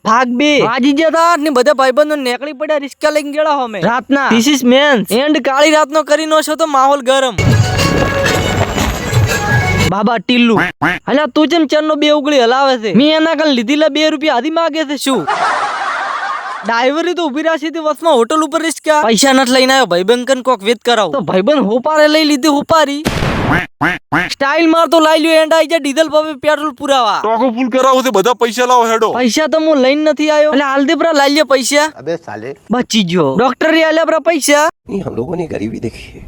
ભાગ 2 વાજી જતા ને બધા ભાઈબંધો નીકળી પડ્યા રિસ્કા લઈને ગયેલા અમે રાતના ધીસ ઇઝ મેન્સ એન્ડ કાળી રાતનો કરી નો છો તો માહોલ ગરમ બાબા ટીલ્લુ અલ્યા તું જેમ ચરનો 2 ઉગળી હલાવે છે મી એના કલ લીધીલા 2 રૂપિયા આધી માગે છે શું ડ્રાઈવરે તો ઉભી રાશી હતી વસમાં હોટલ ઉપર રિસ્કા પૈસા નથી લઈને આવ્યો ભાઈબંધ કન કોક વેત કરાવ તો ભાઈબંધ હોપારે લઈ લીધી હોપારી સ્ટાઇલ માર તો લઈ લ્યો એન્ડ આઈ જા ડીઝલ પંપે પેટ્રોલ પુરાવા ટોકો ફૂલ કરાવો છે બધા પૈસા લાવો હેડો પૈસા તો હું લઈને નથી આવ્યો એટલે હાલદીપરા લઈ લ્યો પૈસા अबे साले બચી ગયો ડોક્ટર રે આલ્યા પરા પૈસા नहीं हम लोगों ने गरीबी देखी है।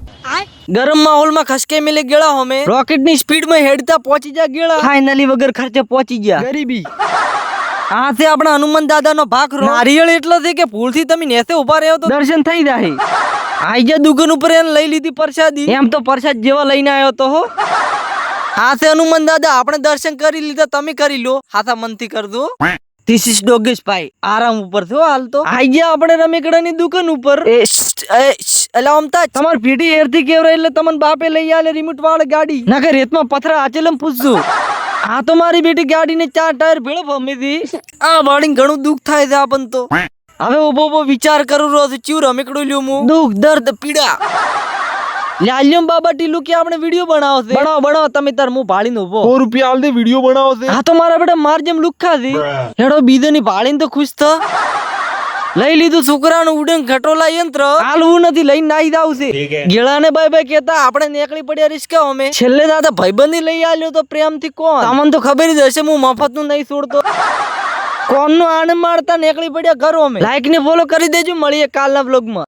ગરમ માહોલમાં ખસકે મિલે ગેળા હમે રોકેટ ની સ્પીડ માં હેડતા પહોંચી જા ગેળા ફાઇનલી વગર ખર્ચે પહોંચી ગયા ગરીબી આ છે આપણા હનુમાન દાદા નો ભાખરો નારિયેળ એટલો છે કે ભૂલથી તમે નેસે ઉભા રહ્યો તો દર્શન થઈ જાય આઈ જા દુકાન ઉપર એને લઈ લીધી પ્રસાદી એમ તો પ્રસાદ જેવા લઈને આવ્યો તો હો આ છે હનુમાન દાદા આપણે દર્શન કરી લીધા તમે કરી લો હાથા મનથી કરજો ધીસ ઇઝ ડોગેશ ભાઈ આરામ ઉપર છો હાલ તો આઈ ગયા આપણે રમેકડાની દુકાન ઉપર એલા અમતા તમાર પીટી એરથી કેવરાય એટલે તમને બાપે લઈ આલે રિમોટ વાળી ગાડી ના કે રેતમાં પથરા આચેલમ પૂછજો આ તો મારી બેટી ગાડીને 4 ટાયર ભેળો ભમીથી આ વાળી ઘણું દુઃખ થાય છે આપણ તો હવે ઉભો વિચાર કરું રહ્યો છું ચીવ રમેકડું લ્યો હું દુઃખ દર્દ પીડા લાલ્યમ બાબા ટીલુ કે આપણે વિડિયો બનાવશે બનાવો તમે તાર હું ભાળીને ઉભો 100 રૂપિયા આલ દે વિડિયો બનાવો છે હા તો મારા બેટા માર જેમ લુખ્ખા છે હેડો બીજોની ભાળીને તો ખુશ થ લઈ લીધું છોકરાનું ઉડન ખટોલા યંત્ર હાલવું નથી લઈને નાઈ જાવ છે ગેળાને બાય બાય કેતા આપણે નીકળી પડ્યા રિસ્કા અમે છેલ્લે દાદા ભાઈબંધી લઈ આલ્યો તો પ્રેમથી કોણ તમને તો ખબર જ હશે હું મફતનું નહીં છોડતો કોણનું આનંદ માણતા નીકળી પડ્યા ઘરો અમે લાઈક ને ફોલો કરી દેજો મળીએ કાલના બ્લોગમાં